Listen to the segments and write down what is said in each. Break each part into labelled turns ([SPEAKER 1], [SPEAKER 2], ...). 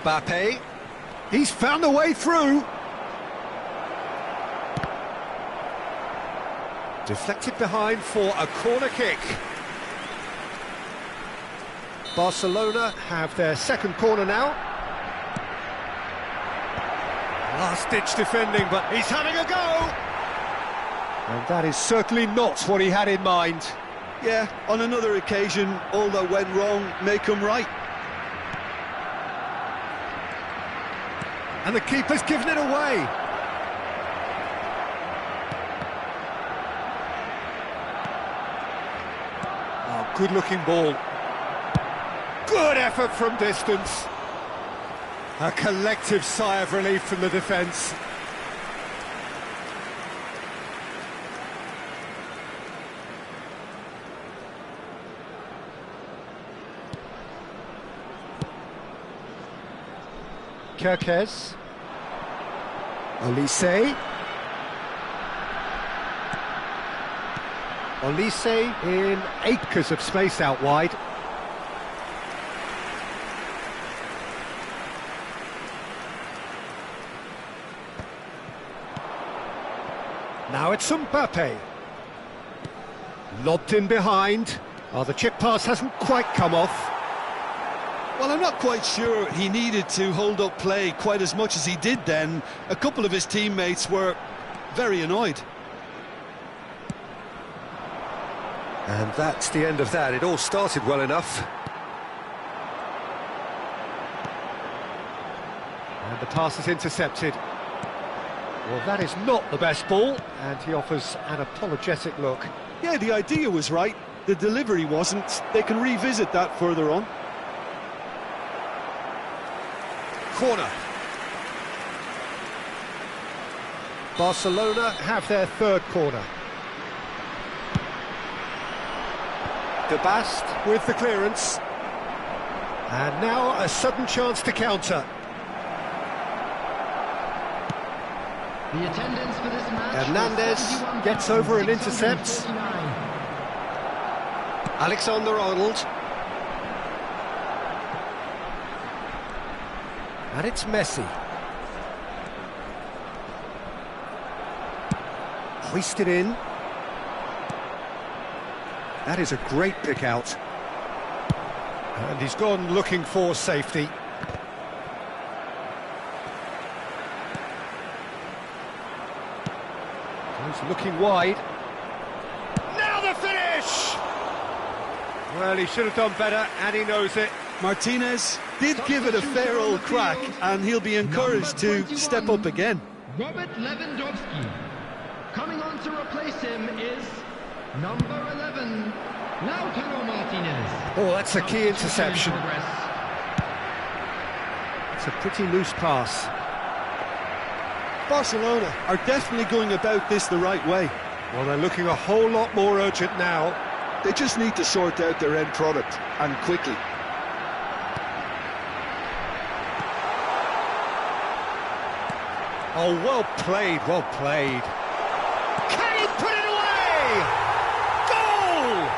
[SPEAKER 1] Mbappe. He's found a way through. Deflected behind for a corner kick. Barcelona have their second corner now. Last-ditch defending, but he's having a go! And that is certainly not what he had in mind.
[SPEAKER 2] Yeah, on another occasion, all that went wrong may come right.
[SPEAKER 1] And the keeper's given it away. Oh, good-looking ball. Good effort from distance. A collective sigh of relief from the defence. Kerkez. Olise. Olise in acres of space out wide. Now it's Mbappe. Lobbed in behind. Oh, the chip pass hasn't quite come off.
[SPEAKER 2] Well, I'm not quite sure he needed to hold up play quite as much as he did then. A couple of his teammates were very annoyed.
[SPEAKER 1] And that's the end of that. It all started well enough. And the pass is intercepted. Well, that is not the best ball, and he offers an apologetic look.
[SPEAKER 2] Yeah, the idea was right. The delivery wasn't. They can revisit that further on.
[SPEAKER 1] Corner. Barcelona have their third corner. De Bast with the clearance. And now a sudden chance to counter.
[SPEAKER 3] The attendance for this match.
[SPEAKER 1] Hernandez gets over and intercepts. Alexander-Arnold. And it's Messi. Hoisted in. That is a great pick out. And he's gone looking for safety. He's looking wide. Now the finish! Well, he should have done better, and he knows it.
[SPEAKER 2] Martinez did give it a fair old crack, and he'll be encouraged to step up again.
[SPEAKER 3] Robert Lewandowski. Coming on to replace him is number 11, Lautaro Martinez.
[SPEAKER 1] Oh, that's a key interception. It's a pretty loose pass.
[SPEAKER 2] Barcelona are definitely going about this the right way.
[SPEAKER 1] Well, they're looking a whole lot more urgent now.
[SPEAKER 2] They just need to sort out their end product, and quickly.
[SPEAKER 1] Oh, well played, well played. Can he put it away? Goal!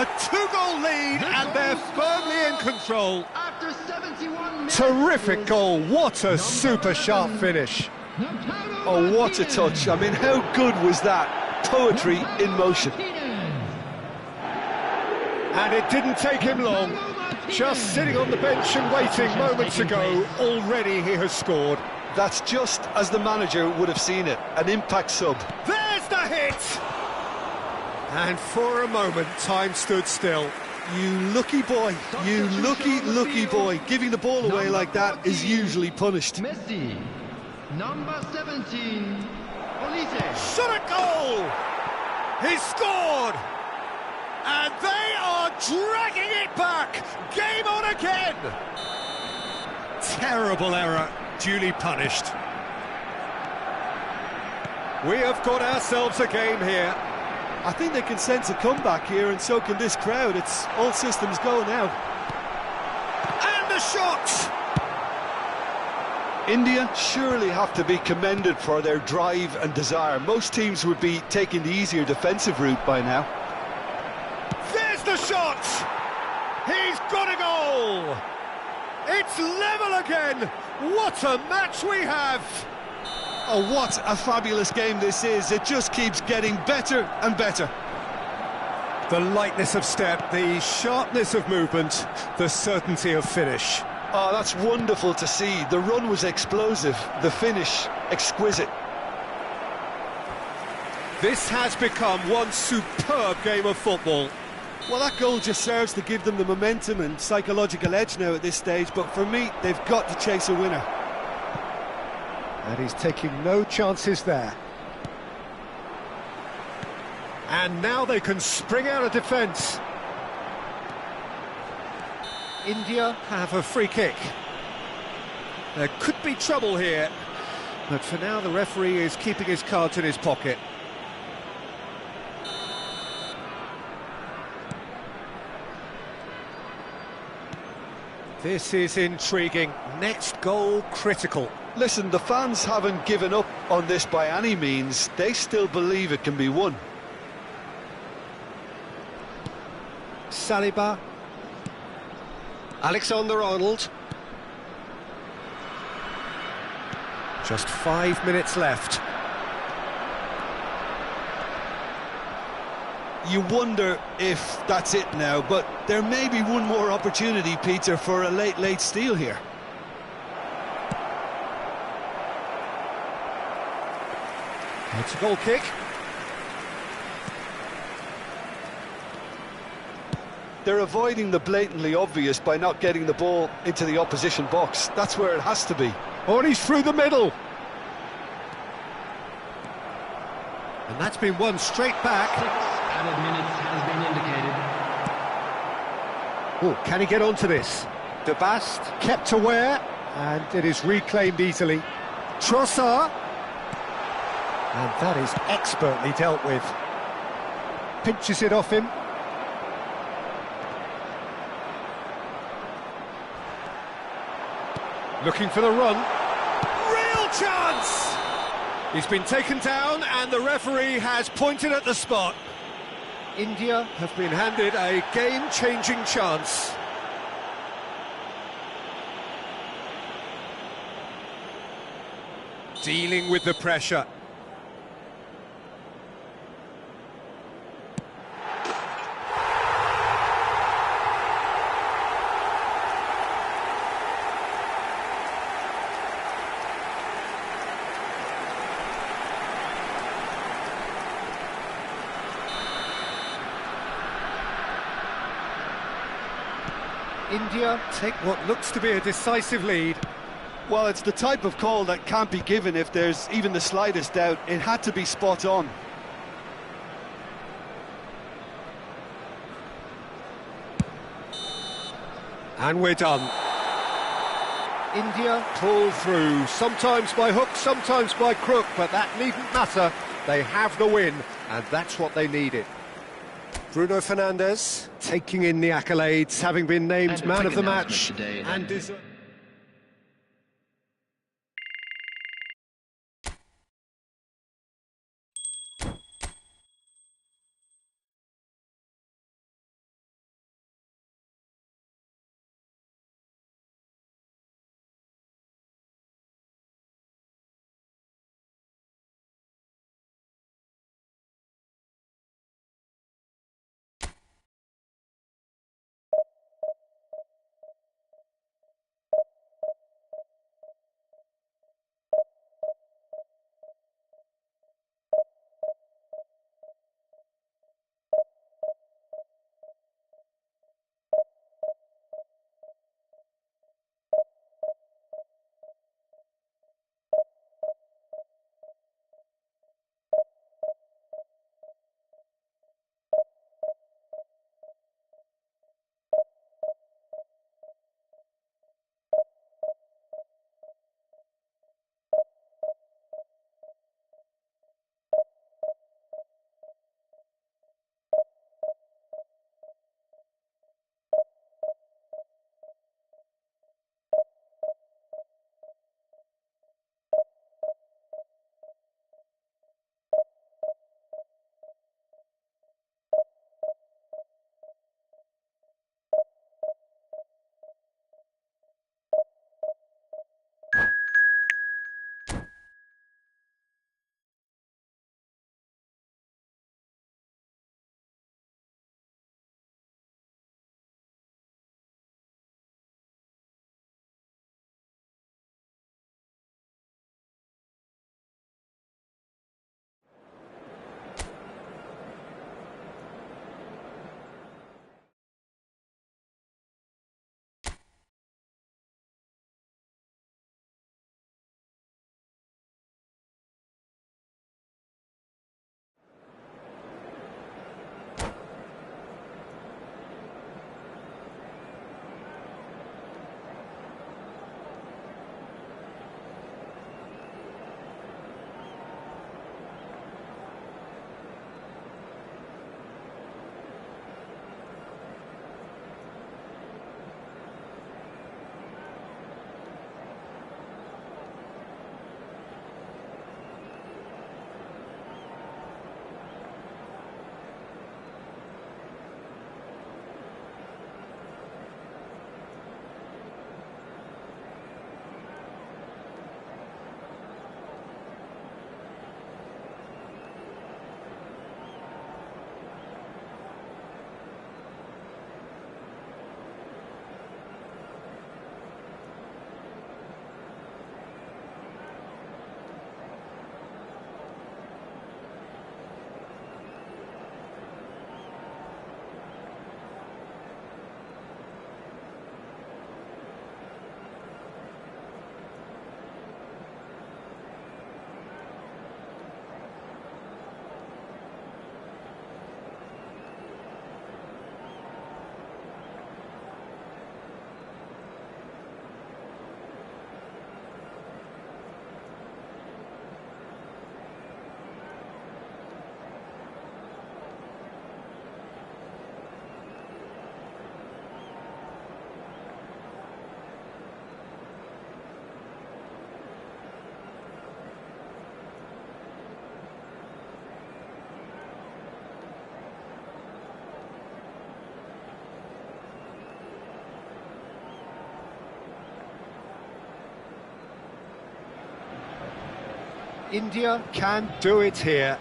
[SPEAKER 1] A two-goal lead, and they're firmly in control.
[SPEAKER 3] After 71 minutes.
[SPEAKER 1] Terrific goal, what a super sharp finish.
[SPEAKER 2] Oh, what a touch. I mean, how good was that? Poetry in motion.
[SPEAKER 1] And it didn't take him long. Just sitting on the bench and waiting moments ago, already he has scored.
[SPEAKER 2] That's just as the manager would have seen it, an impact sub.
[SPEAKER 1] There's the hit! And for a moment, time stood still.
[SPEAKER 2] You lucky boy, you lucky boy. Giving the ball away like that is usually punished.
[SPEAKER 3] Messi, number 17, Olise.
[SPEAKER 1] Shot a goal! He scored! And they are dragging it back! Game on again! Terrible error, duly punished. We have got ourselves a game here.
[SPEAKER 2] I think they can sense a comeback here, and so can this crowd. It's all systems go now.
[SPEAKER 1] And the shot!
[SPEAKER 2] India surely have to be commended for their drive and desire. Most teams would be taking the easier defensive route by now.
[SPEAKER 1] There's the shot! He's got a goal! It's level again! What a match we have!
[SPEAKER 2] Oh, what a fabulous game this is. It just keeps getting better and better.
[SPEAKER 1] The lightness of step, the sharpness of movement, the certainty of finish.
[SPEAKER 2] Oh, that's wonderful to see. The run was explosive, the finish exquisite.
[SPEAKER 1] This has become one superb game of football.
[SPEAKER 2] Well, that goal just serves to give them the momentum and psychological edge now at this stage, but for me, they've got to chase a winner.
[SPEAKER 1] And he's taking no chances there. And now they can spring out of defence. India have a free kick. There could be trouble here, but for now the referee is keeping his cards in his pocket. This is intriguing. Next goal critical.
[SPEAKER 2] Listen, the fans haven't given up on this by any means. They still believe it can be won.
[SPEAKER 1] Saliba. Alexander-Arnold. Just 5 minutes left.
[SPEAKER 2] You wonder if that's it now, but there may be one more opportunity, Peter, for a late steal here.
[SPEAKER 1] It's a goal kick.
[SPEAKER 2] They're avoiding the blatantly obvious by not getting the ball into the opposition box. That's where it has to be.
[SPEAKER 1] Oh, and he's through the middle. And that's been won straight back.
[SPEAKER 3] 6 added minutes has been indicated.
[SPEAKER 1] Oh, can he get onto this? De Bast kept aware, and it is reclaimed easily. Trossard. And that is expertly dealt with. Pinches it off him. Looking for the run. Real chance! He's been taken down and the referee has pointed at the spot. India have been handed a game-changing chance. Dealing with the pressure. India take what looks to be a decisive lead.
[SPEAKER 2] Well, it's the type of call that can't be given if there's even the slightest doubt. It had to be spot on.
[SPEAKER 1] And we're done. India pull through, sometimes by hook, sometimes by crook, but that needn't matter. They have the win, and that's what they needed. Bruno Fernandes taking in the accolades, having been named man of the match, and India can do it here.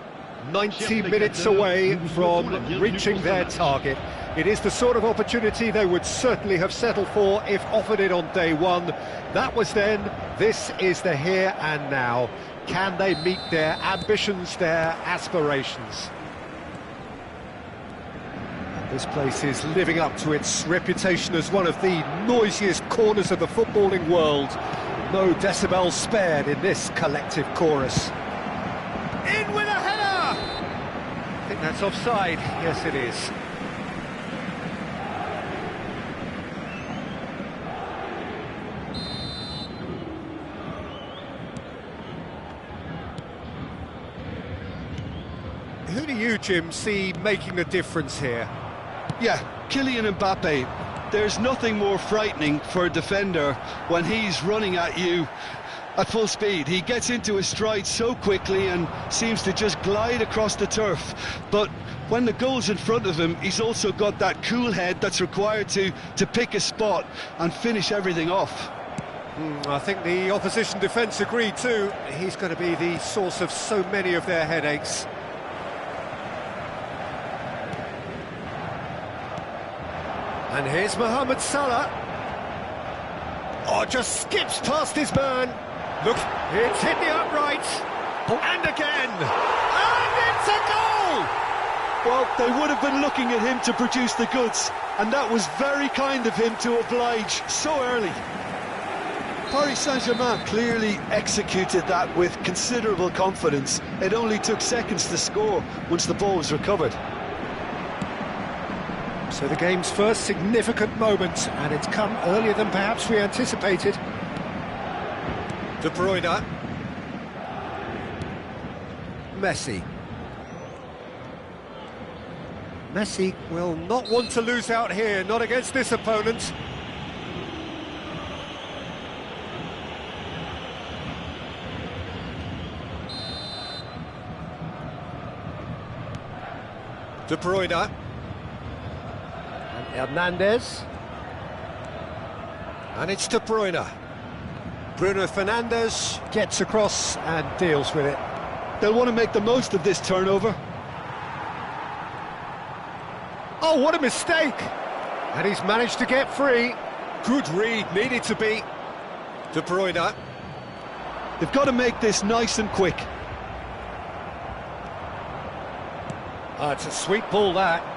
[SPEAKER 1] 90 minutes away from reaching their target. It is the sort of opportunity they would certainly have settled for if offered it on day one. That was then, this is the here and now. Can they meet their ambitions, their aspirations? This place is living up to its reputation as one of the noisiest corners of the footballing world. No decibels spared in this collective chorus. In with a header! I think that's offside. Yes, it is. Who do you, Jim, see making a difference here?
[SPEAKER 2] Yeah, Kylian Mbappe. There's nothing more frightening for a defender when he's running at you at full speed. He gets into his stride so quickly and seems to just glide across the turf. But when the goal's in front of him, he's also got that cool head that's required to pick a spot and finish everything off.
[SPEAKER 1] I think the opposition defence agreed too. He's going to be the source of so many of their headaches. And here's Mohamed Salah. Oh, just skips past his man. Look, it's hit the upright. And again. And it's a goal!
[SPEAKER 2] Well, they would have been looking at him to produce the goods, and that was very kind of him to oblige so early. Paris Saint-Germain clearly executed that with considerable confidence. It only took seconds to score once the ball was recovered.
[SPEAKER 1] So the game's first significant moment, and it's come earlier than perhaps we anticipated. De Bruyne. Messi. Messi will not want to lose out here, not against this opponent. De Bruyne. Hernandez, and it's De Bruyne. Bruno Fernandes gets across and deals with it.
[SPEAKER 2] They'll want to make the most of this turnover.
[SPEAKER 1] Oh, what a mistake! And he's managed to get free. Good read, needed to be. De Bruyne.
[SPEAKER 2] They've got to make this nice and quick.
[SPEAKER 1] It's a sweet ball, that.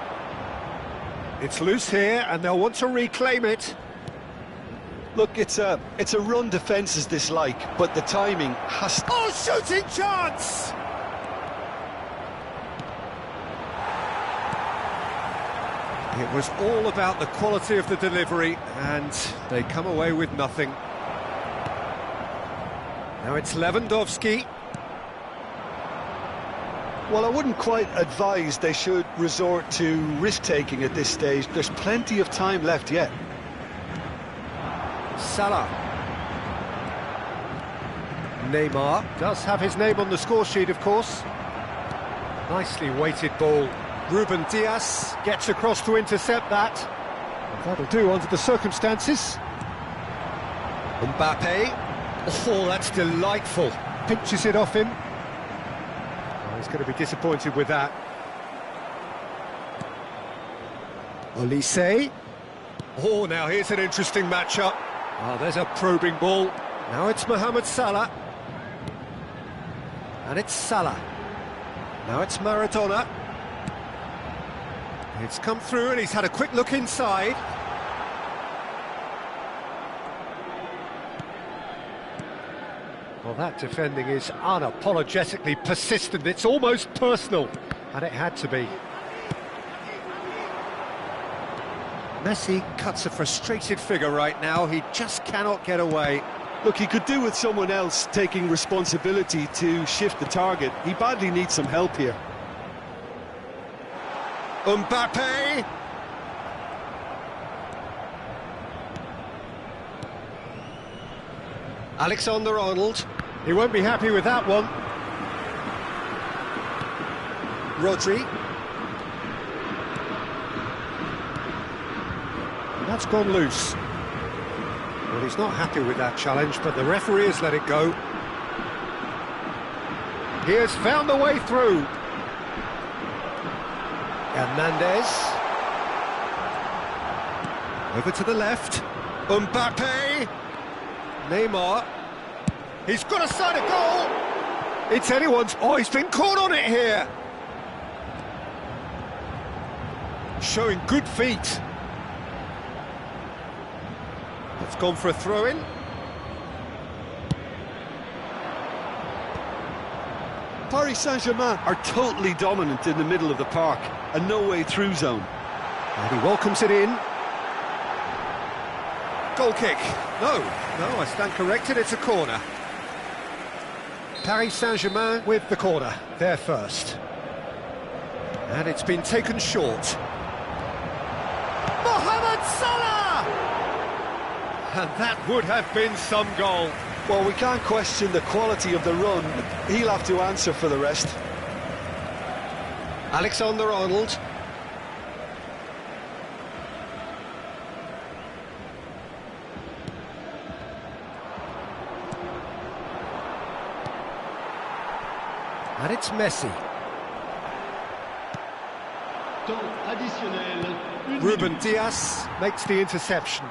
[SPEAKER 1] It's loose here, and they'll want to reclaim it.
[SPEAKER 2] Look, it's a run defence is dislike, but the timing has to...
[SPEAKER 1] Oh, shooting chance! It was all about the quality of the delivery, and they come away with nothing. Now it's Lewandowski.
[SPEAKER 2] Well, I wouldn't quite advise they should resort to risk-taking at this stage. There's plenty of time left yet.
[SPEAKER 1] Salah. Neymar does have his name on the score sheet, of course. Nicely weighted ball. Ruben Dias gets across to intercept that. And that'll do under the circumstances. Mbappe. Oh, that's delightful. Pinches it off him. He's going to be disappointed with that. Olise. Oh, now here's an interesting matchup. Oh, there's a probing ball. Now it's Mohamed Salah. And it's Salah. Now it's Maradona. It's come through and he's had a quick look inside. Well, that defending is unapologetically persistent. It's almost personal, and it had to be. Messi cuts a frustrated figure right now. He just cannot get away.
[SPEAKER 2] Look, he could do with someone else taking responsibility to shift the target. He badly needs some help here.
[SPEAKER 1] Mbappe! Alexander-Arnold. He won't be happy with that one. Rodri. That's gone loose. Well, he's not happy with that challenge, but the referee has let it go. He has found the way through. Hernandez. Over to the left. Mbappe. Neymar. He's got a side of goal. It's anyone's. Oh, he's been caught on it here. Showing good feet. It's gone for a throw-in.
[SPEAKER 2] Paris Saint-Germain are totally dominant in the middle of the park, a no-way through zone.
[SPEAKER 1] And he welcomes it in. Goal kick. No, I stand corrected, it's a corner. Paris Saint-Germain with the corner, there first. And it's been taken short. Mohamed Salah! And that would have been some goal.
[SPEAKER 2] Well, we can't question the quality of the run. He'll have to answer for the rest.
[SPEAKER 1] Alexander-Arnold. And it's Messi.
[SPEAKER 3] Temps additionnel. Une
[SPEAKER 1] Ruben
[SPEAKER 3] minute.
[SPEAKER 1] Diaz makes the interception.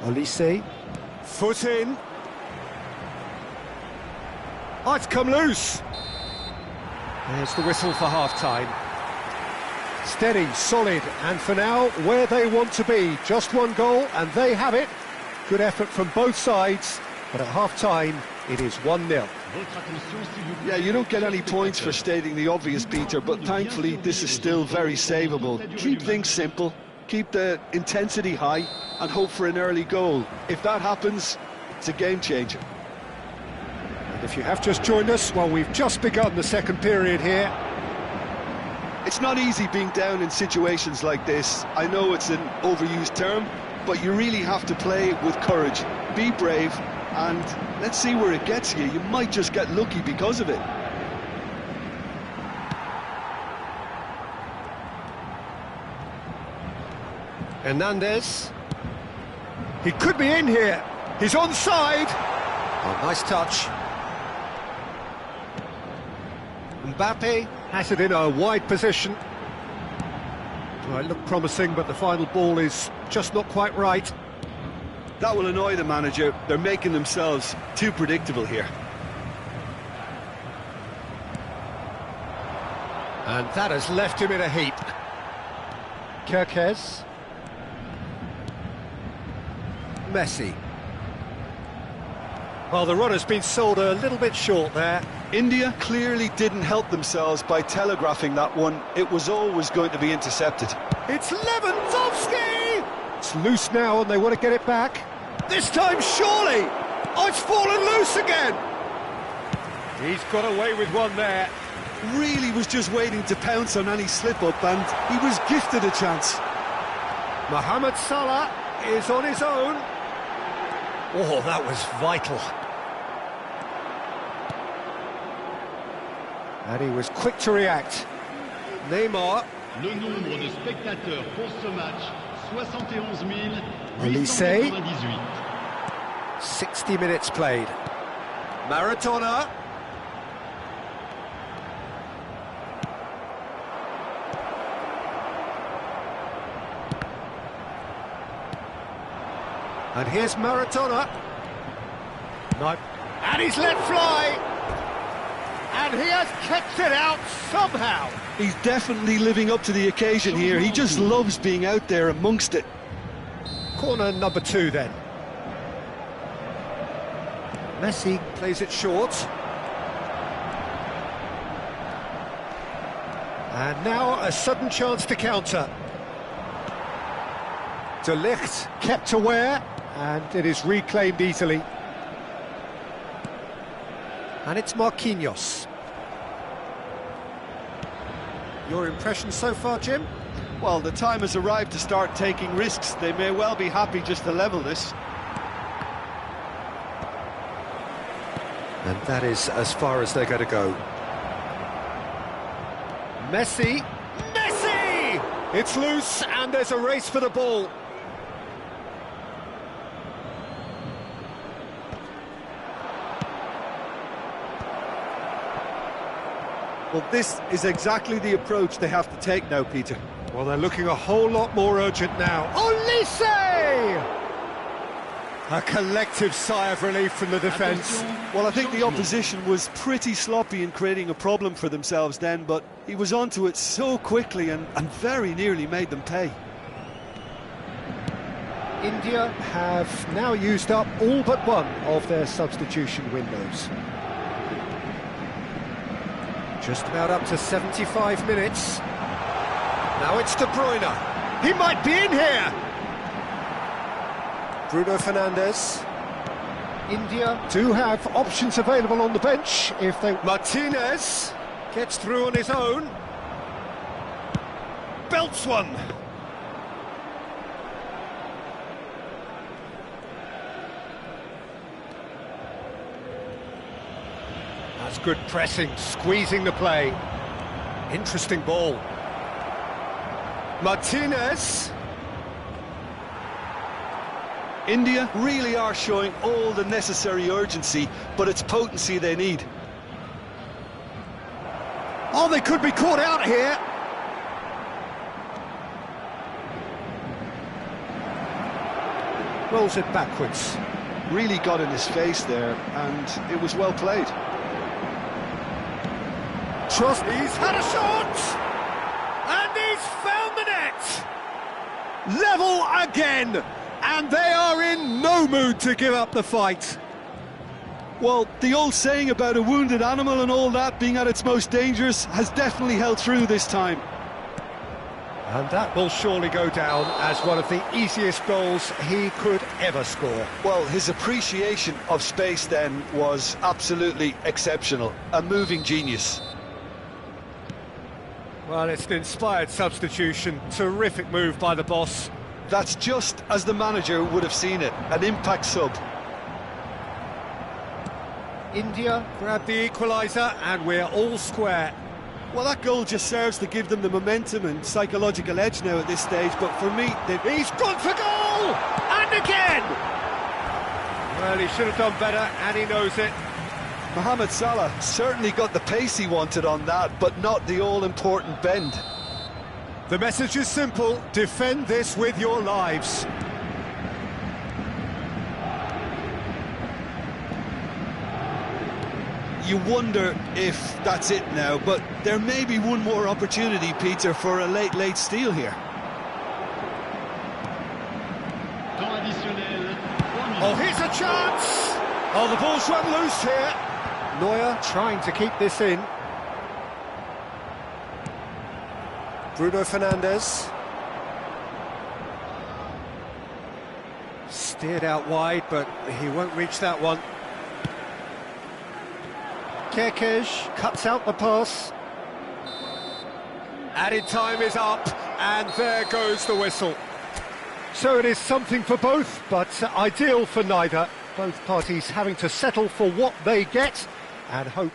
[SPEAKER 1] Olise, foot in. Oh, it's come loose. There's the whistle for half-time. Steady, solid, and for now, where they want to be. Just one goal, and they have it. Good effort from both sides, but at half-time, it is 1-0.
[SPEAKER 3] Votre attention, s'il vous plaît.
[SPEAKER 2] Yeah, you don't get any points for stating the obvious, Peter, but thankfully this is still very savable. Keep things simple, keep the intensity high, and hope for an early goal. If that happens, it's a game changer.
[SPEAKER 1] And if you have just joined us, well, we've just begun the second period here.
[SPEAKER 2] It's not easy being down in situations like this. I know it's an overused term, but you really have to play with courage. Be brave, and let's see where it gets you. You might just get lucky because of it.
[SPEAKER 1] Hernandez. He could be in here. He's onside. Oh, nice touch. Mbappe has it in a wide position. Well, it looked promising, but the final ball is just not quite right.
[SPEAKER 2] That will annoy the manager. They're making themselves too predictable here.
[SPEAKER 1] And that has left him in a heap. Kirkes. Messi. Well, the run has been sold a little bit short there.
[SPEAKER 2] India clearly didn't help themselves by telegraphing that one. It was always going to be intercepted.
[SPEAKER 1] It's Lewandowski! It's loose now and they want to get it back. This time, surely! Oh, it's fallen loose again! He's got away with one there.
[SPEAKER 2] Really was just waiting to pounce on any slip-up, and he was gifted a chance.
[SPEAKER 1] Mohamed Salah is on his own. Oh, that was vital. And he was quick to react. Neymar.
[SPEAKER 3] Le nombre de spectateurs pour ce match, 71
[SPEAKER 1] Olise.
[SPEAKER 3] 898.
[SPEAKER 1] 60 minutes played. Maradona. And here's Maradona. No. And he's let fly. And he has kept it out somehow.
[SPEAKER 2] He's definitely living up to the occasion here. He just loves being out there amongst it.
[SPEAKER 1] Corner number 2 then. Messi plays it short. And now a sudden chance to counter. De Ligt kept aware, and it is reclaimed easily. And it's Marquinhos. Your impression so far, Jim?
[SPEAKER 2] Well, the time has arrived to start taking risks. They may well be happy just to level this.
[SPEAKER 1] And that is as far as they're going to go. Messi! Messi! It's loose, and there's a race for the ball.
[SPEAKER 2] Well, this is exactly the approach they have to take now, Peter.
[SPEAKER 1] Well, they're looking a whole lot more urgent now. Olise! A collective sigh of relief from the defence.
[SPEAKER 2] Well, I think the opposition was pretty sloppy in creating a problem for themselves then, but he was onto it so quickly and very nearly made them pay.
[SPEAKER 1] India have now used up all but one of their substitution windows. Just about up to 75 minutes. Now it's De Bruyne. He might be in here! Bruno Fernandes. India do have options available on the bench if they... Martinez gets through on his own. Belts one. That's good pressing, squeezing the play. Interesting ball. Martinez.
[SPEAKER 2] India really are showing all the necessary urgency, but it's potency they need.
[SPEAKER 1] Oh, they could be caught out here. Rolls it backwards.
[SPEAKER 2] Really got in his face there, and it was well played.
[SPEAKER 1] He's had a shot! And he's found the net! Level again! And they are in no mood to give up the fight.
[SPEAKER 2] Well, the old saying about a wounded animal and all that being at its most dangerous has definitely held through this time.
[SPEAKER 1] And that will surely go down as one of the easiest goals he could ever score.
[SPEAKER 2] Well, his appreciation of space then was absolutely exceptional. A moving genius.
[SPEAKER 1] Well, it's an inspired substitution. Terrific move by the boss.
[SPEAKER 2] That's just as the manager would have seen it, an impact sub.
[SPEAKER 1] India grab the equaliser and we're all square.
[SPEAKER 2] Well, that goal just serves to give them the momentum and psychological edge now at this stage, but for me,
[SPEAKER 1] he's gone for goal! And again! Well, he should have done better, and he knows it.
[SPEAKER 2] Mohamed Salah certainly got the pace he wanted on that, but not the all-important bend.
[SPEAKER 1] The message is simple: defend this with your lives.
[SPEAKER 2] You wonder if that's it now, but there may be one more opportunity, Peter, for a late steal here.
[SPEAKER 1] Oh, here's a chance! Oh, the ball's run loose here. Neuer trying to keep this in. Bruno Fernandes. Steered out wide, but he won't reach that one. Kerkez cuts out the pass. Added time is up, and there goes the whistle. So it is something for both, but ideal for neither. Both parties having to settle for what they get and hope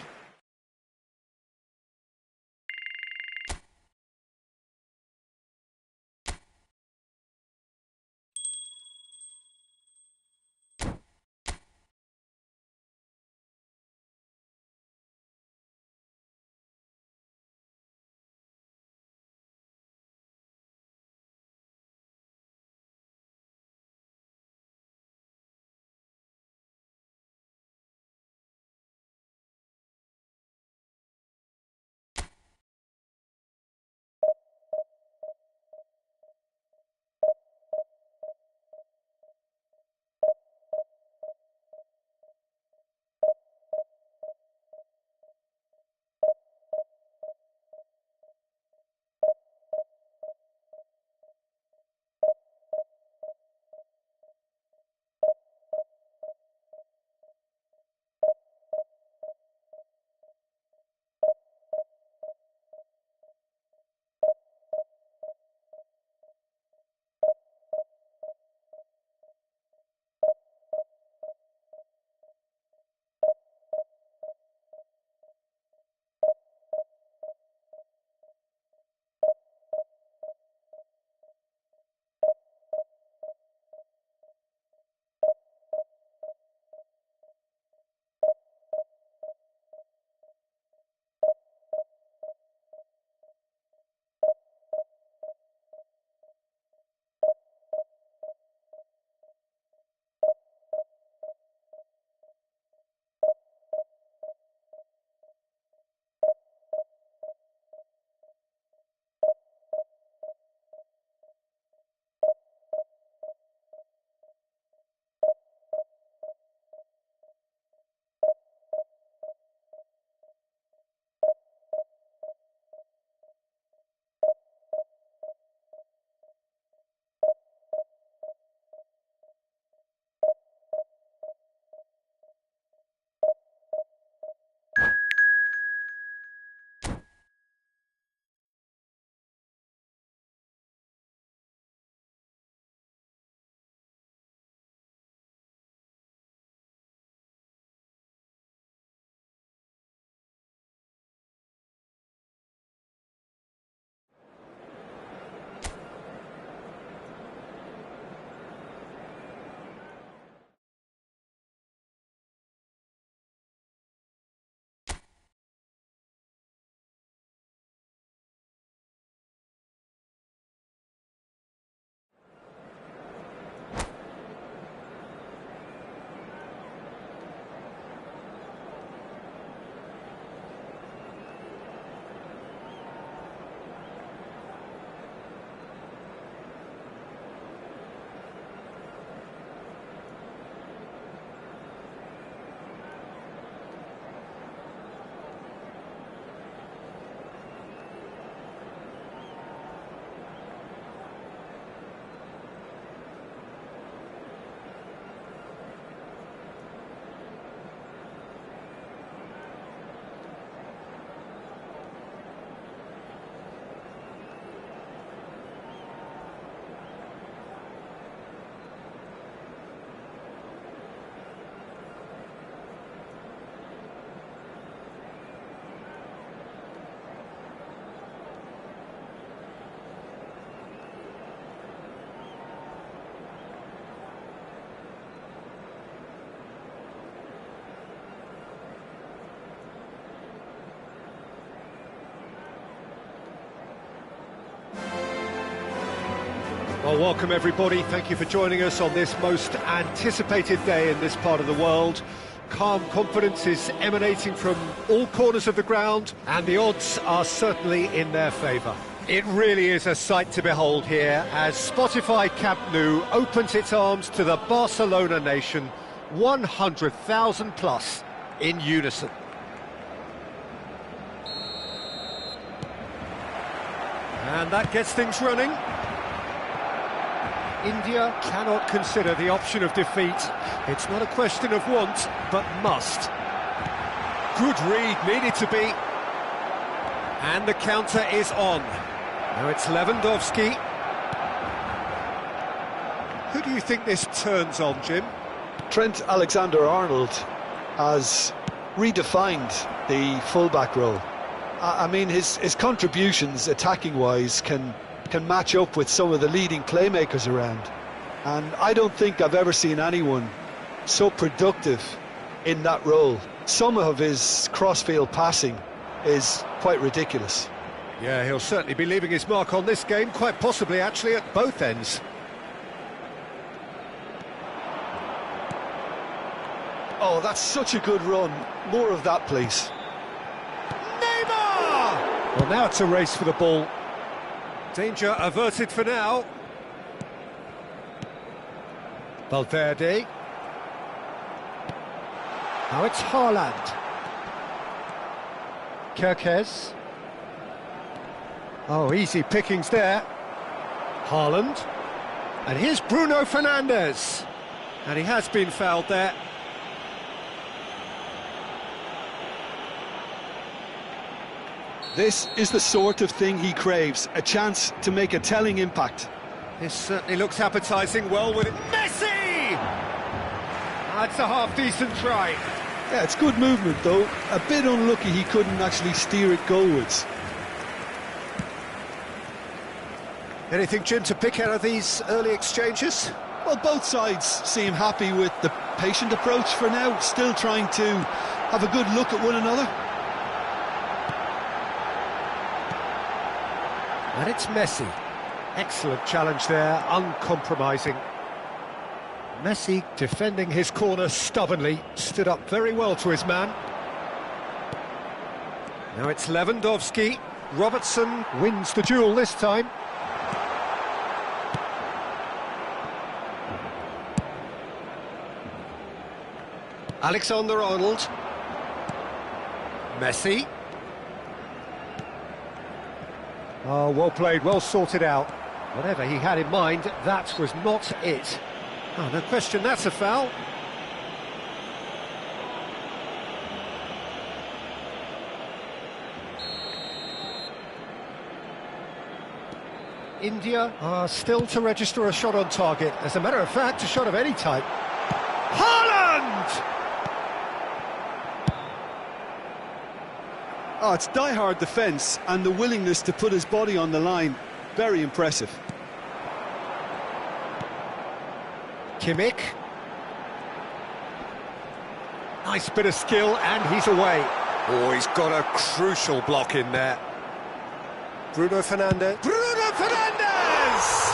[SPEAKER 1] Well, welcome everybody. Thank you for joining us on this most anticipated day in this part of the world. Calm confidence is emanating from all corners of the ground, and the odds are certainly in their favour. It really is a sight to behold here as Spotify Camp Nou opens its arms to the Barcelona nation, 100,000 plus in unison. And that gets things running. India cannot consider the option of defeat. It's not a question of want, but must. Good read, needed to be. And the counter is on. Now it's Lewandowski. Who do you think this turns on, Jim?
[SPEAKER 2] Trent Alexander-Arnold has redefined the fullback role. I mean, his contributions, attacking-wise, can match up with some of the leading playmakers around. And I don't think I've ever seen anyone so productive in that role. Some of his cross-field passing is quite ridiculous.
[SPEAKER 1] Yeah, he'll certainly be leaving his mark on this game, quite possibly actually at both ends.
[SPEAKER 2] Oh, that's such a good run. More of that, please.
[SPEAKER 1] Well, now it's a race for the ball. Danger averted for now. Valverde. Now it's Haaland. Kerkez. Oh, easy pickings there. Haaland. And here's Bruno Fernandes. And he has been fouled there.
[SPEAKER 2] This is the sort of thing he craves, a chance to make a telling impact.
[SPEAKER 1] This certainly looks appetising. Well with it. Messi! That's a half-decent try.
[SPEAKER 2] Yeah, it's good movement though. A bit unlucky he couldn't actually steer it goalwards.
[SPEAKER 1] Anything, Jim, to pick out of these early exchanges?
[SPEAKER 2] Well, both sides seem happy with the patient approach for now, still trying to have a good look at one another.
[SPEAKER 1] And it's Messi. Excellent challenge there, uncompromising. Messi defending his corner stubbornly, stood up very well to his man. Now it's Lewandowski. Robertson wins the duel this time. Alexander-Arnold. Messi. Oh, well played, well sorted out. Whatever he had in mind, that was not it. Oh, no question, that's a foul. India are still to register a shot on target. As a matter of fact, a shot of any type. Haaland!
[SPEAKER 2] Oh, it's die-hard defence and the willingness to put his body on the line. Very impressive.
[SPEAKER 1] Kimmich. Nice bit of skill, and he's away. Oh, he's got a crucial block in there. Bruno Fernandes. Bruno Fernandes!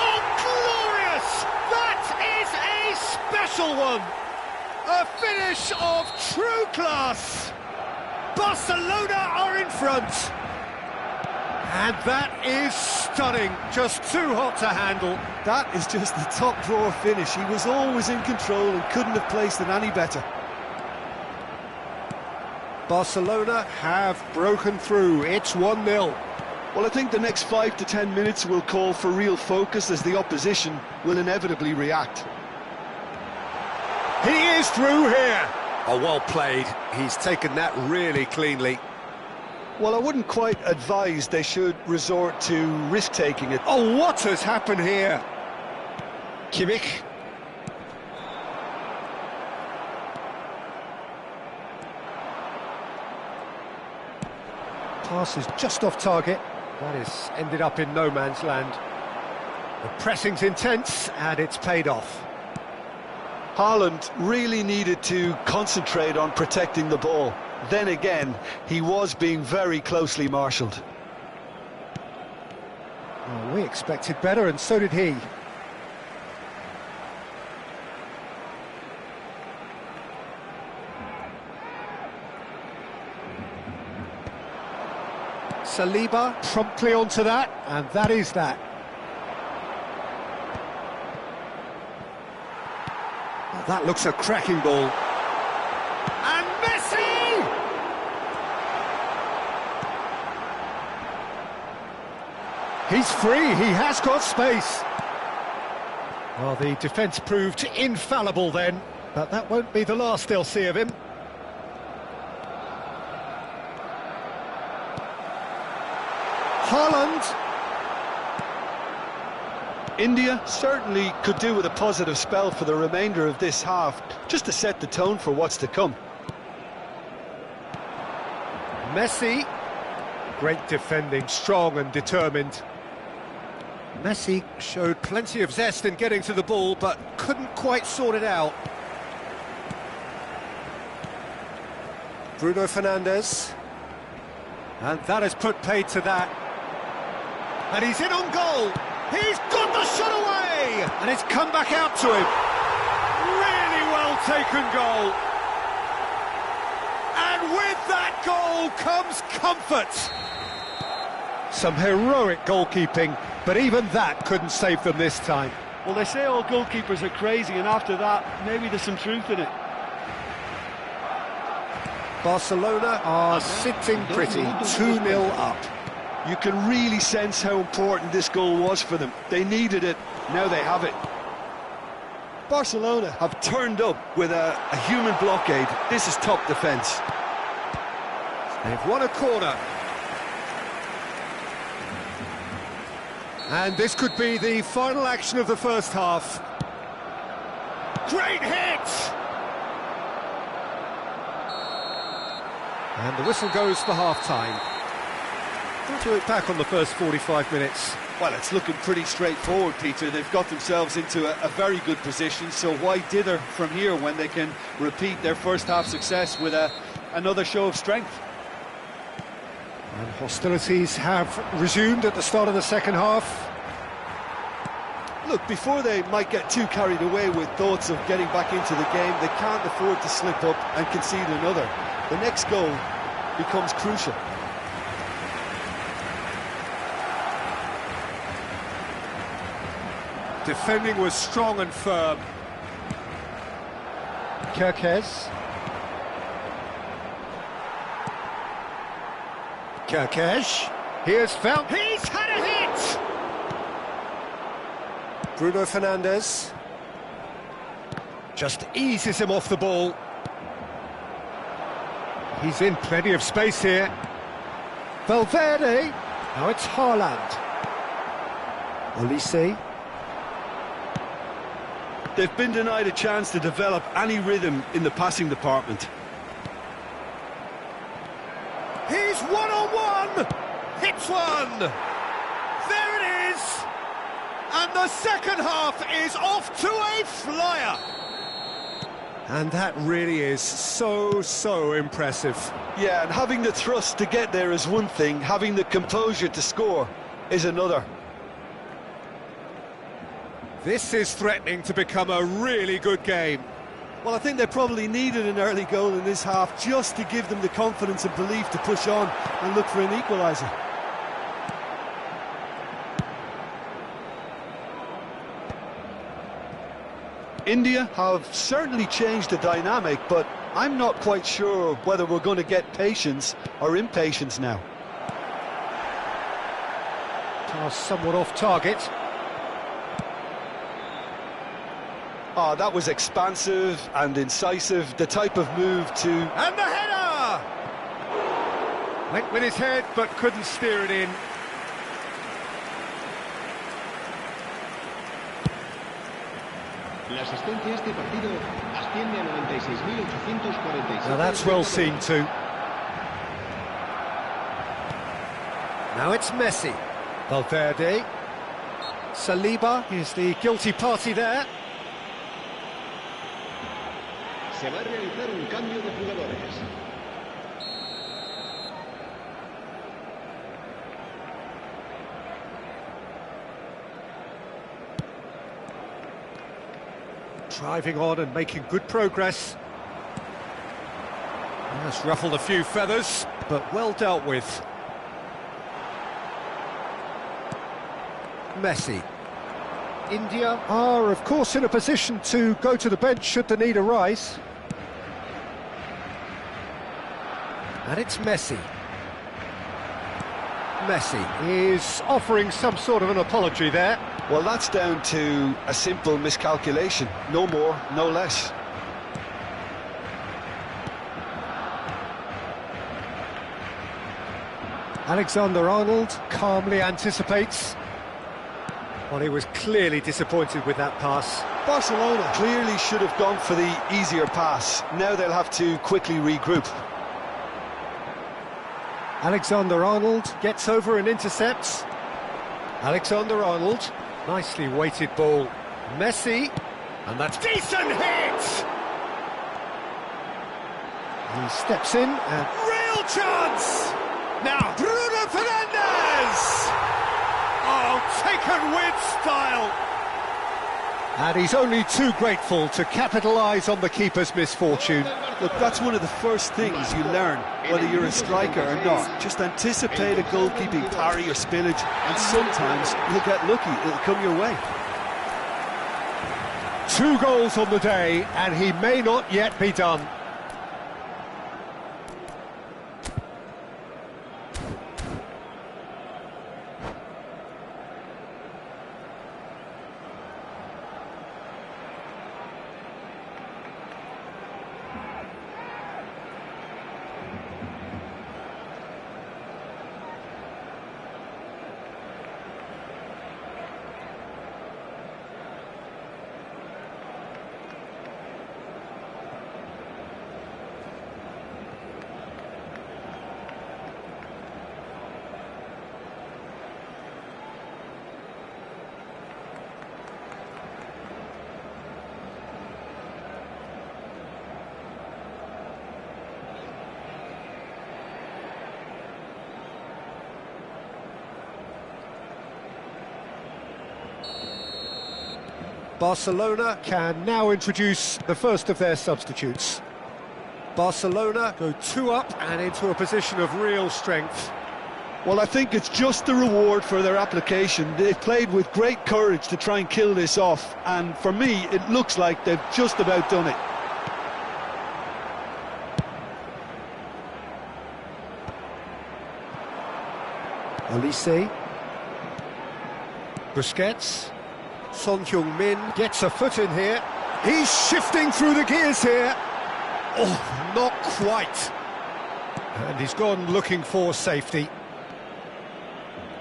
[SPEAKER 1] Oh, glorious! That is a special one! A finish of true class! Barcelona are in front. And that is stunning, just too hot to handle.
[SPEAKER 2] That is just the top drawer finish. He was always in control and couldn't have placed it any better.
[SPEAKER 1] Barcelona have broken through. It's 1-0.
[SPEAKER 2] Well, I think the next 5 to 10 minutes will call for real focus as the opposition will inevitably react.
[SPEAKER 1] He is through here. Oh, well played. He's taken that really cleanly.
[SPEAKER 2] Well, I wouldn't quite advise they should resort to risk-taking it.
[SPEAKER 1] Oh, what has happened here? Kimmich. Pass is just off target. That is ended up in no man's land. The pressing's intense, and it's paid off.
[SPEAKER 2] Haaland really needed to concentrate on protecting the ball. Then again, he was being very closely marshalled.
[SPEAKER 1] Oh, we expected better, and so did he. Saliba promptly onto that, and that is that. Oh, that looks a cracking ball. And Messi! He's free, he has got space. Well, the defence proved infallible then, but that won't be the last they'll see of him. Haaland.
[SPEAKER 2] India certainly could do with a positive spell for the remainder of this half, just to set the tone for what's to come.
[SPEAKER 1] Messi. Great defending, strong and determined. Messi showed plenty of zest in getting to the ball, but couldn't quite sort it out. Bruno Fernandes. And that has put paid to that. And he's in on goal. He's got the shot away! And it's come back out to him. Really well taken goal. And with that goal comes comfort. Some heroic goalkeeping, but even that couldn't save them this time.
[SPEAKER 2] Well, they say all goalkeepers are crazy, and after that, maybe there's some truth in it.
[SPEAKER 1] Barcelona are sitting pretty, 2-0 up.
[SPEAKER 2] You can really sense how important this goal was for them. They needed it, now they have it. Barcelona have turned up with a human blockade. This is top defence.
[SPEAKER 1] They've won a corner. And this could be the final action of the first half. Great hit! And the whistle goes for half-time. What do you look back on the first 45 minutes?
[SPEAKER 2] Well, it's looking pretty straightforward, Peter. They've got themselves into a very good position, so why dither from here when they can repeat their first half success with another show of strength?
[SPEAKER 1] And hostilities have resumed at the start of the second half.
[SPEAKER 2] Look, before they might get too carried away with thoughts of getting back into the game, they can't afford to slip up and concede another. The next goal becomes crucial.
[SPEAKER 1] Defending was strong and firm. Kerkez. Kerkez. Here's found. He's had a hit! Bruno Fernandes. Just eases him off the ball. He's in plenty of space here. Valverde. Now it's Haaland. Olise.
[SPEAKER 2] They've been denied a chance to develop any rhythm in the passing department.
[SPEAKER 1] He's one-on-one! Hits one! There it is! And the second half is off to a flyer! And that really is so impressive.
[SPEAKER 2] Yeah, and having the thrust to get there is one thing, having the composure to score is another.
[SPEAKER 1] This is threatening to become a really good game.
[SPEAKER 2] Well, I think they probably needed an early goal in this half just to give them the confidence and belief to push on and look for an equaliser. India have certainly changed the dynamic, but I'm not quite sure whether we're going to get patience or impatience now.
[SPEAKER 1] Pass somewhat off target.
[SPEAKER 2] Oh, that was expansive and incisive, the type of move to...
[SPEAKER 1] And the header! Went with his head, but couldn't steer it in.
[SPEAKER 3] La asistencia a este partido asciende a 96.846.
[SPEAKER 1] Now that's well seen too. Now it's Messi. Valverde. Saliba is the guilty party there.
[SPEAKER 3] Se va a realizar un cambio de jugadores.
[SPEAKER 1] Driving on and making good progress. Has ruffled a few feathers, but well dealt with. Messi. India are, of course, in a position to go to the bench should the need arise. And it's Messi. Messi is offering some sort of an apology there.
[SPEAKER 2] Well, that's down to a simple miscalculation. No more, no less.
[SPEAKER 1] Alexander-Arnold calmly anticipates. Well, he was clearly disappointed with that pass.
[SPEAKER 2] Barcelona clearly should have gone for the easier pass. Now they'll have to quickly regroup.
[SPEAKER 1] Alexander-Arnold gets over and intercepts. Alexander-Arnold, nicely weighted ball. Messi, and that's decent hit! He steps in and real chance! Now Bruno Fernandes! Oh, taken with style! And he's only too grateful to capitalise on the keeper's misfortune.
[SPEAKER 2] Look, that's one of the first things you learn, whether you're a striker or not. Just anticipate a goalkeeping parry or spillage, and sometimes you'll get lucky, it'll come your way.
[SPEAKER 1] 2 goals on the day, and he may not yet be done. Barcelona can now introduce the first of their substitutes. Barcelona go 2 up and into a position of real strength.
[SPEAKER 2] Well, I think it's just the reward for their application. They've played with great courage to try and kill this off, and for me, it looks like they've just about done it.
[SPEAKER 1] Olise. Busquets. Son Heung-min gets a foot in here. He's shifting through the gears here. Oh, not quite. And he's gone looking for safety.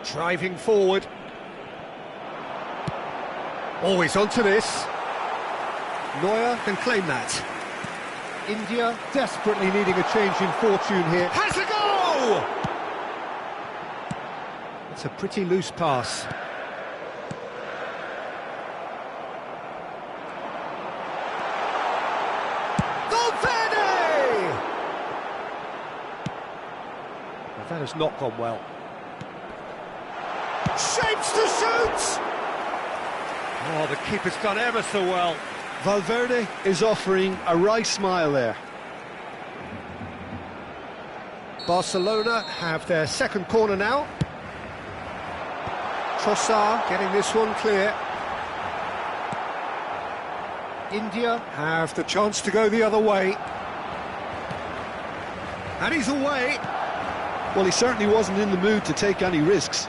[SPEAKER 1] Driving forward. Always onto this. Neuer can claim that. India desperately needing a change in fortune here. Has a goal! It's a pretty loose pass. That has not gone well. Shapes to shoot! Oh, the keeper's done ever so well.
[SPEAKER 2] Valverde is offering a wry smile there.
[SPEAKER 1] Barcelona have their second corner now. Trossard getting this one clear. India have the chance to go the other way. And he's away.
[SPEAKER 2] Well, he certainly wasn't in the mood to take any risks.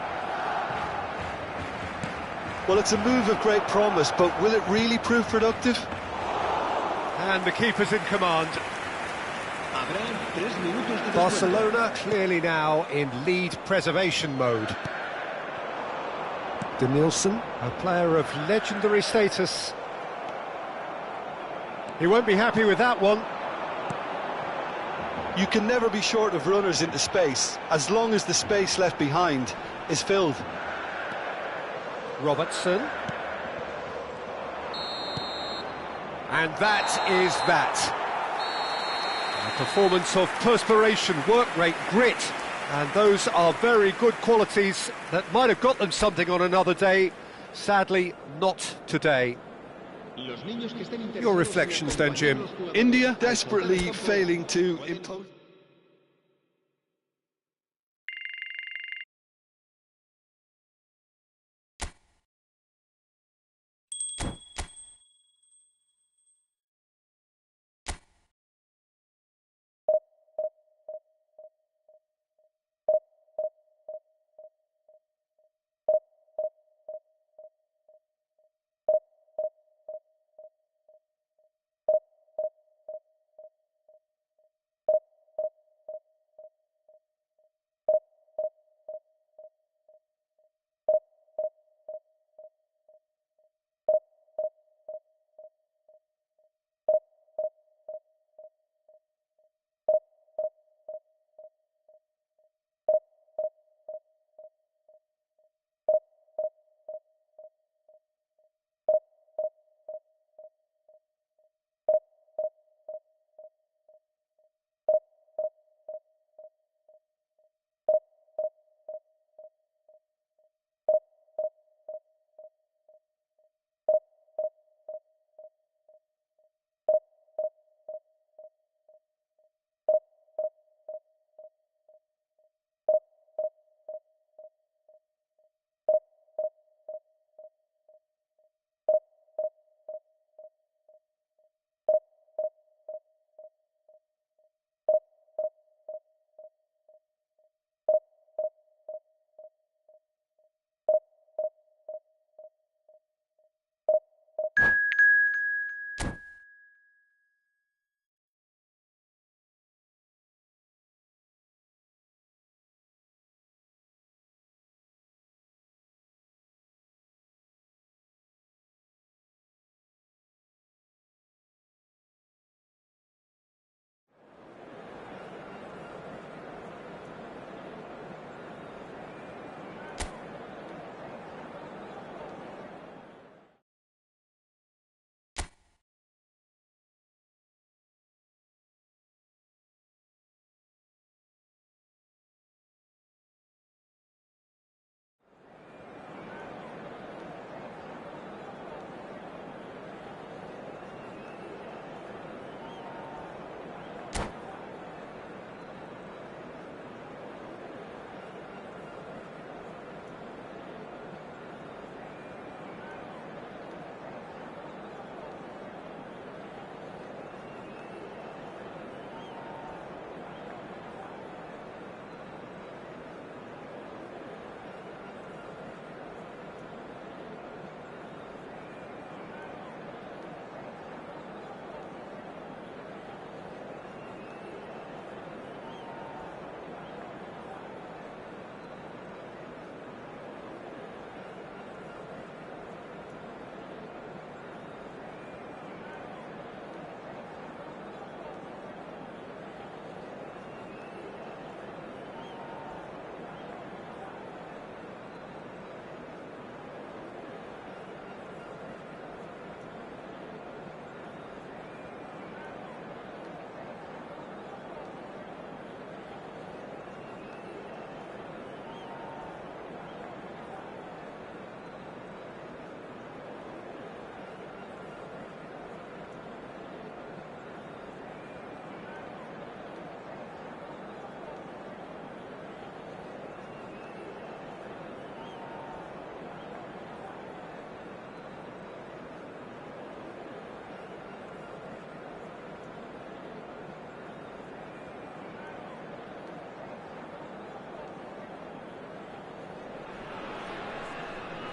[SPEAKER 2] Well, it's a move of great promise, but will it really prove productive?
[SPEAKER 1] And the keeper's in command. Barcelona clearly now in lead preservation mode. Denilson, a player of legendary status. He won't be happy with that one.
[SPEAKER 2] You can never be short of runners into space, as long as the space left behind is filled.
[SPEAKER 1] Robertson. And that is that. A performance of perspiration, work rate, grit. And those are very good qualities that might have got them something on another day. Sadly, not today. Your reflections then, Jim.
[SPEAKER 2] India desperately failing to impose.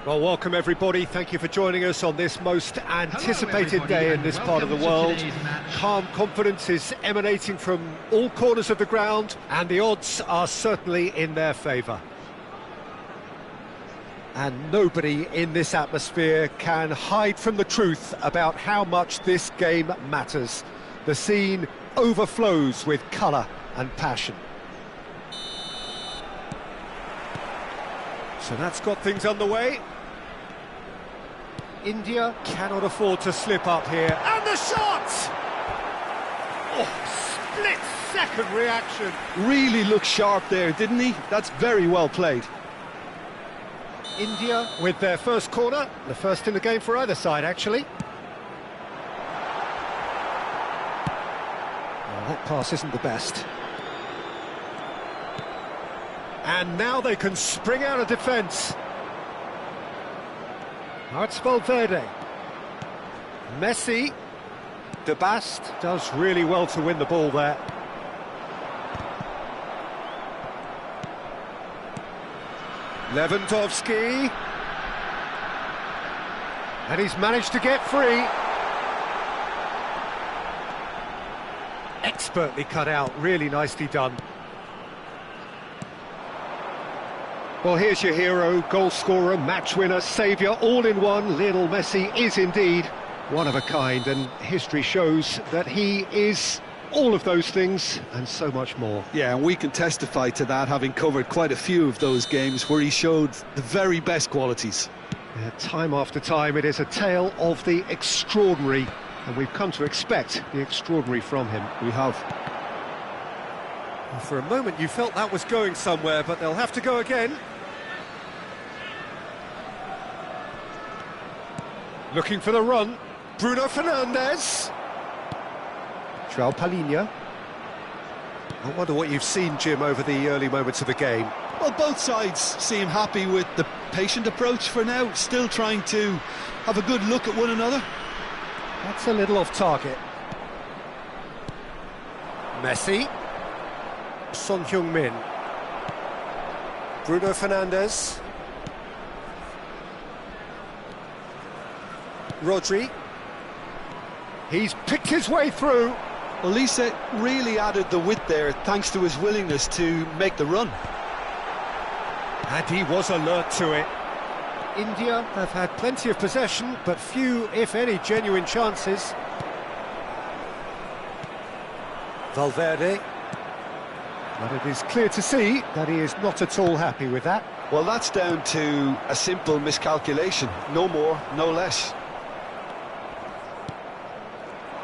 [SPEAKER 1] Well, welcome everybody. Thank you for joining us on this most anticipated day in this part of the world. Calm confidence is emanating from all corners of the ground, and the odds are certainly in their favour. And nobody in this atmosphere can hide from the truth about how much this game matters. The scene overflows with colour and passion. So that's got things underway. India cannot afford to slip up here. And the shot! Oh, split-second reaction.
[SPEAKER 2] Really looked sharp there, didn't he? That's very well played.
[SPEAKER 1] India with their first corner, the first in the game for either side, actually. Well, that pass isn't the best. And now they can spring out of defence. Now it's Valverde. Messi. De Bast does really well to win the ball there. Lewandowski. And he's managed to get free. Expertly cut out, really nicely done. Well, here's your hero, goal scorer, match winner, saviour, all in one. Lionel Messi is indeed one of a kind, and history shows that he is all of those things and so much more.
[SPEAKER 2] Yeah, and we can testify to that, having covered quite a few of those games where he showed the very best qualities.
[SPEAKER 1] Yeah, time after time, it is a tale of the extraordinary, and we've come to expect the extraordinary from him.
[SPEAKER 2] We have.
[SPEAKER 1] Well, for a moment you felt that was going somewhere, but they'll have to go again. Looking for the run, Bruno Fernandes. João Palhinha. I wonder what you've seen, Jim, over the early moments of the game.
[SPEAKER 2] Well, both sides seem happy with the patient approach for now, still trying to have a good look at one another.
[SPEAKER 1] That's a little off target. Messi. Son Heung-min. Bruno Fernandes. Rodri. He's picked his way through.
[SPEAKER 2] Olise really added the width there thanks to his willingness to make the run.
[SPEAKER 1] And he was alert to it. India have had plenty of possession, but few, if any, genuine chances. Valverde. But it is clear to see that he is not at all happy with that.
[SPEAKER 2] Well, that's down to a simple miscalculation. No more, no less.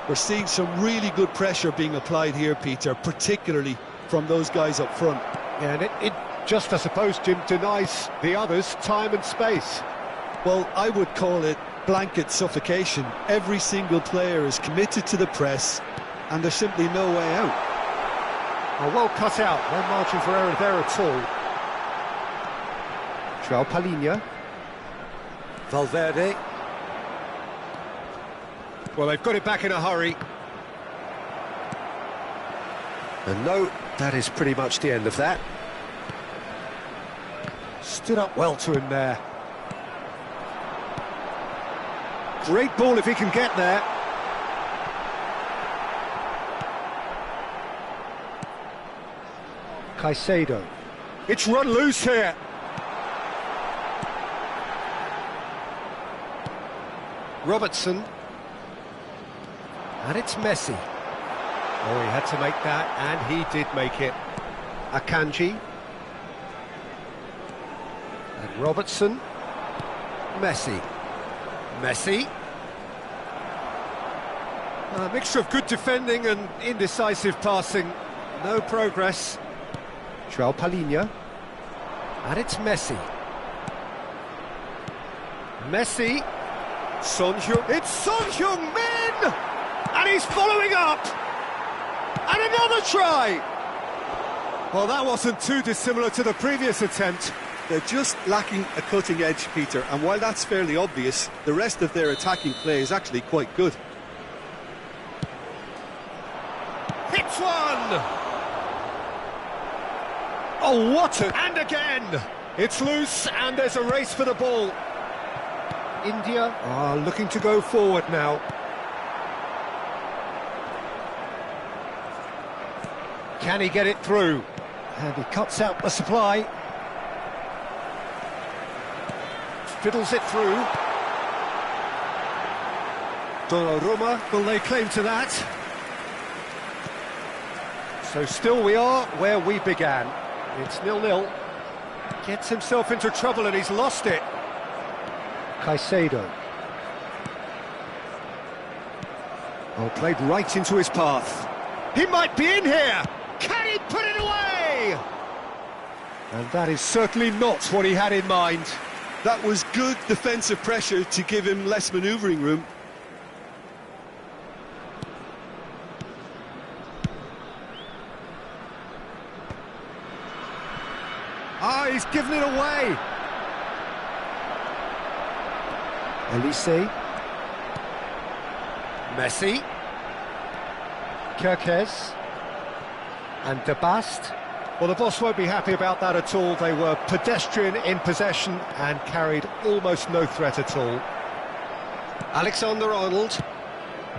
[SPEAKER 2] We're seeing some really good pressure being applied here, Peter, particularly from those guys up front.
[SPEAKER 1] Yeah, and it just, I suppose, Jim, denies the others time and space.
[SPEAKER 2] Well, I would call it blanket suffocation. Every single player is committed to the press, and there's simply no way out.
[SPEAKER 1] Oh, well cut out, no margin for error there at all. João Palhinha. Valverde. Well, they've got it back in a hurry. And no, that is pretty much the end of that. Stood up well to him there. Great ball if he can get there. Caicedo. It's run loose here. Robertson. And it's Messi. Oh, he had to make that, and he did make it. Akanji. And Robertson. Messi. Messi. A mixture of good defending and indecisive passing. No progress. João Palhinha. And it's Messi. Messi. Son Heung. It's Son Heung-min! And he's following up! And another try! Well, that wasn't too dissimilar to the previous attempt.
[SPEAKER 2] They're just lacking a cutting edge, Peter, and while that's fairly obvious, the rest of their attacking play is actually quite good.
[SPEAKER 1] Hits one! Oh, what a... And again! It's loose, and there's a race for the ball. India are looking to go forward now. Can he get it through? And he cuts out the supply. Fiddles it through. Donnarumma will lay claim to that. So still we are where we began. It's 0-0. Gets himself into trouble and he's lost it. Caicedo. Oh, played right into his path. He might be in here! Can he put it away? And that is certainly not what he had in mind.
[SPEAKER 2] That was good defensive pressure to give him less manoeuvring room.
[SPEAKER 1] he's given it away. Elise. Messi. Kirkes. And De Bast. Well, the boss won't be happy about that at all. They were pedestrian in possession and carried almost no threat at all. Alexander-Arnold.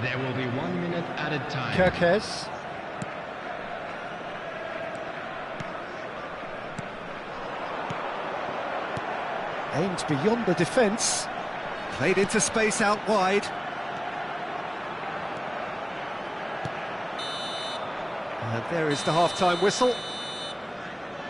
[SPEAKER 3] There will be 1 minute added time.
[SPEAKER 1] Kirkes. Aimed beyond the defence. Played into space out wide. And there is the half-time whistle.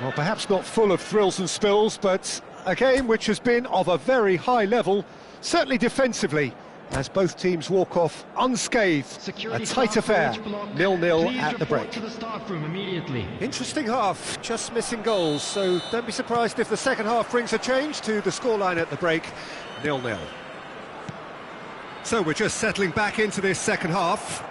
[SPEAKER 1] Well, perhaps not full of thrills and spills, but a game which has been of a very high level, certainly defensively, as both teams walk off unscathed.
[SPEAKER 3] Security
[SPEAKER 1] a tight
[SPEAKER 3] staff
[SPEAKER 1] affair,
[SPEAKER 3] for each block.
[SPEAKER 1] 0-0 at the
[SPEAKER 3] Please report
[SPEAKER 1] break.
[SPEAKER 3] to the staff room immediately.
[SPEAKER 1] Interesting half, just missing goals, so don't be surprised if the second half brings a change to the scoreline at the break, 0-0. So we're just settling back into this second half.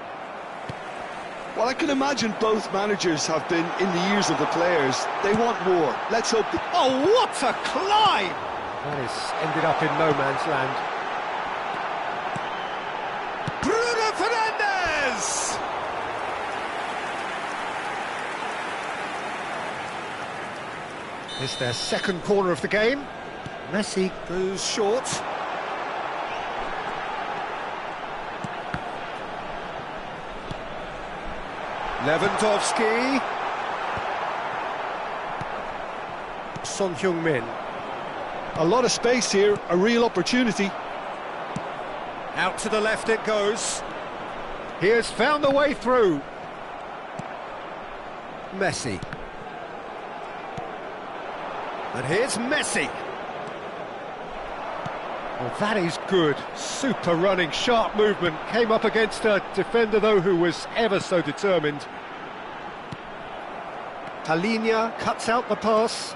[SPEAKER 2] Well, I can imagine both managers have been in the ears of the players. They want more. Let's hope that...
[SPEAKER 1] Oh, what a climb! That is ended up in no man's land. Bruno Fernandes! It's their second corner of the game. Messi goes short. Lewandowski. Son Heung-min.
[SPEAKER 2] A lot of space here, a real opportunity.
[SPEAKER 1] Out to the left it goes. He has found a way through. Messi. And here's Messi. Well, that is good. Super running, sharp movement. Came up against a defender, though, who was ever so determined. Talinia cuts out the pass.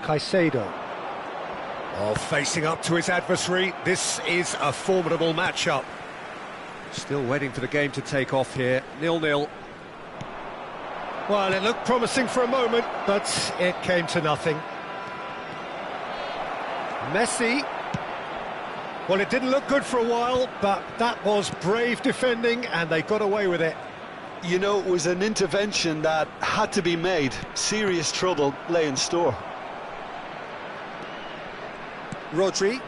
[SPEAKER 1] Caicedo. Oh, facing up to his adversary. This is a formidable matchup. Still waiting for the game to take off here. 0-0. Well, it looked promising for a moment, but it came to nothing. Messi. Well, it didn't look good for a while, but that was brave defending, and they got away with it.
[SPEAKER 2] You know, it was an intervention that had to be made. Serious trouble lay in store.
[SPEAKER 1] Rodri.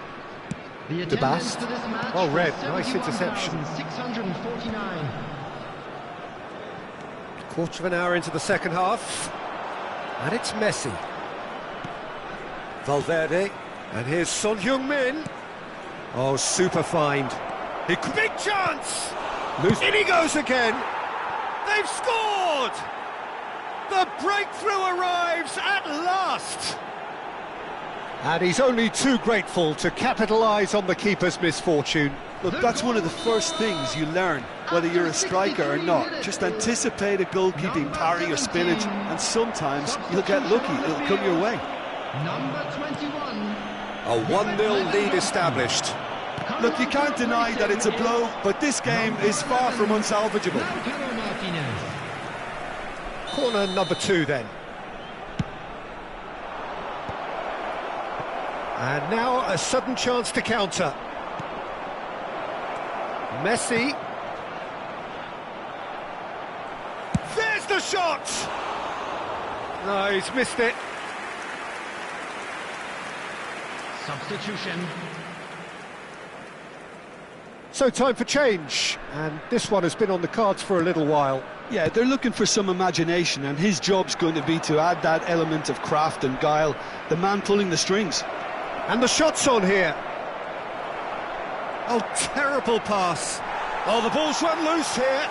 [SPEAKER 3] The
[SPEAKER 1] De
[SPEAKER 3] attendance
[SPEAKER 1] Bast.
[SPEAKER 3] for this match
[SPEAKER 1] Oh, red.
[SPEAKER 3] was
[SPEAKER 1] Nice interception.
[SPEAKER 3] 71,649.
[SPEAKER 1] Quarter of an hour into the second half. And it's Messi. Valverde. And here's Son Heung-min. Oh, super find. Big chance! In he goes again! They've scored! The breakthrough arrives at last! And he's only too grateful to capitalise on the keeper's misfortune.
[SPEAKER 2] Look, that's one of the first things you learn, whether you're a striker or not. Just anticipate a goalkeeping parry or spillage, and sometimes you'll get lucky, it'll come your way.
[SPEAKER 3] Number 21.
[SPEAKER 1] A 1-0 lead established.
[SPEAKER 2] Look, you can't deny that it's a blow, but this game is far from unsalvageable.
[SPEAKER 3] Lautaro Martinez.
[SPEAKER 1] Corner number 2 then. And now a sudden chance to counter. Messi. There's the shot! No, he's missed it.
[SPEAKER 3] Substitution.
[SPEAKER 1] So time for change, and this one has been on the cards for a little while.
[SPEAKER 2] Yeah, they're looking for some imagination, and his job's going to be to add that element of craft and guile, the man pulling the strings.
[SPEAKER 1] And the shot's on here. Oh, terrible pass. Oh, the ball's run loose here.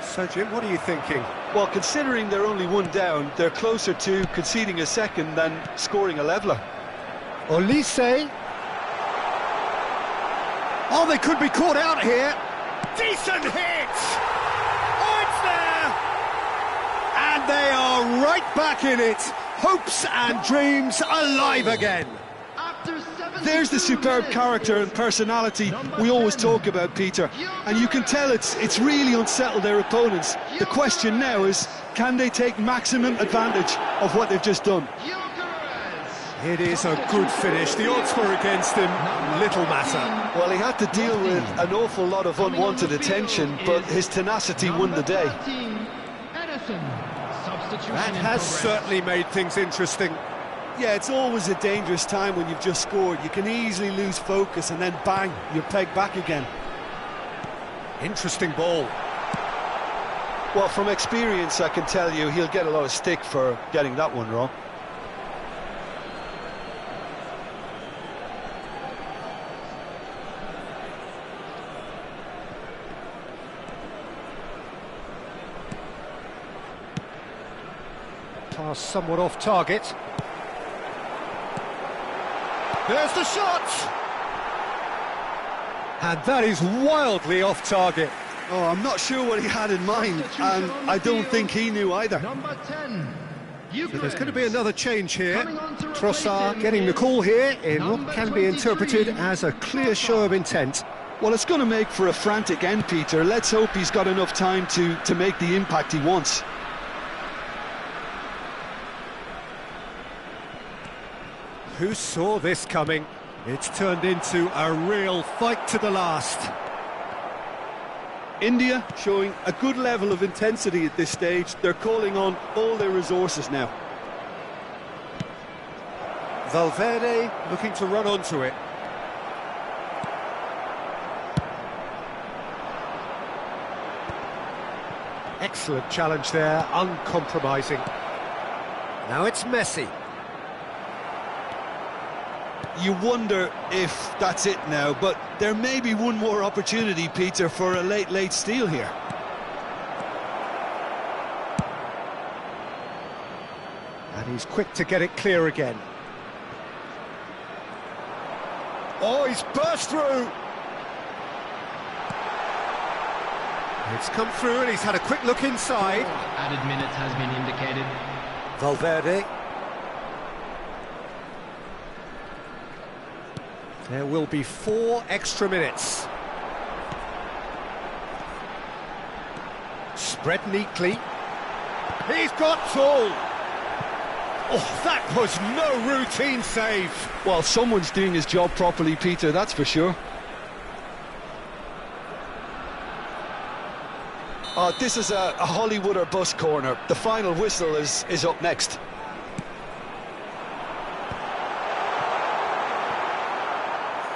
[SPEAKER 1] So, Jim, what are you thinking?
[SPEAKER 2] Well, considering they're only one down, they're closer to conceding a second than scoring a leveller.
[SPEAKER 1] Olise. Oh, they could be caught out here. Decent hit! Oh, it's there! And they are right back in it. Hopes and dreams alive again.
[SPEAKER 3] After 7
[SPEAKER 2] There's the superb character and personality we always talk about, Peter. And you can tell it's really unsettled their opponents. The question now is, can they take maximum advantage of what they've just done?
[SPEAKER 1] It is a good finish. The odds were against him. Little matter.
[SPEAKER 2] Well, he had to deal with an awful lot of unwanted attention, but his tenacity won the day.
[SPEAKER 1] That has certainly made things interesting.
[SPEAKER 2] Yeah, it's always a dangerous time when you've just scored. You can easily lose focus and then bang, you're pegged back again.
[SPEAKER 1] Interesting ball.
[SPEAKER 2] Well, from experience, I can tell you he'll get a lot of stick for getting that one wrong.
[SPEAKER 1] Pass somewhat off target. There's the shot! And that is wildly off target.
[SPEAKER 2] Oh, I'm not sure what he had in mind, and I don't think he knew either.
[SPEAKER 3] Number 10.
[SPEAKER 1] So there's going to be another change here. Trossard getting the call here in what can be interpreted as a clear show of intent.
[SPEAKER 2] Well, it's going to make for a frantic end, Peter. Let's hope he's got enough time to make the impact he wants.
[SPEAKER 1] Who saw this coming? It's turned into a real fight to the last.
[SPEAKER 2] India showing a good level of intensity at this stage. They're calling on all their resources now.
[SPEAKER 1] Valverde looking to run onto it. Excellent challenge there, uncompromising. Now it's Messi.
[SPEAKER 2] You wonder if that's it now, but there may be one more opportunity, Peter, for a late steal here.
[SPEAKER 1] And he's quick to get it clear again. Oh, he's burst through! It's come through and he's had a quick look inside.
[SPEAKER 3] Added minutes has been indicated.
[SPEAKER 1] Valverde. There will be 4 extra minutes. Spread neatly. He's got Tool. Oh, that was no routine save.
[SPEAKER 2] Well, someone's doing his job properly, Peter, that's for sure. This is a Hollywood or bust corner. The final whistle is up next.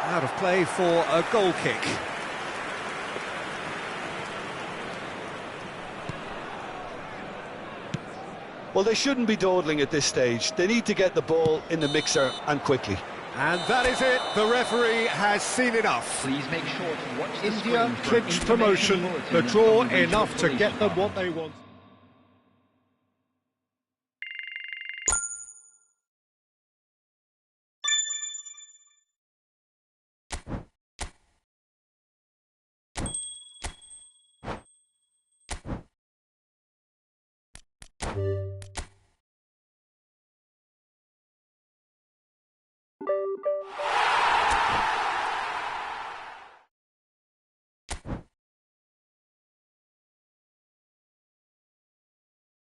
[SPEAKER 1] Out of play for a goal kick.
[SPEAKER 2] Well, they shouldn't be dawdling at this stage. They need to get the ball in the mixer and quickly.
[SPEAKER 1] And that is it. The referee has seen enough.
[SPEAKER 3] Please make sure to watch the
[SPEAKER 1] India
[SPEAKER 3] screen for
[SPEAKER 1] clinched promotion.
[SPEAKER 3] information
[SPEAKER 1] The draw
[SPEAKER 3] bulletin and
[SPEAKER 1] enough to get them
[SPEAKER 3] police
[SPEAKER 1] what they want.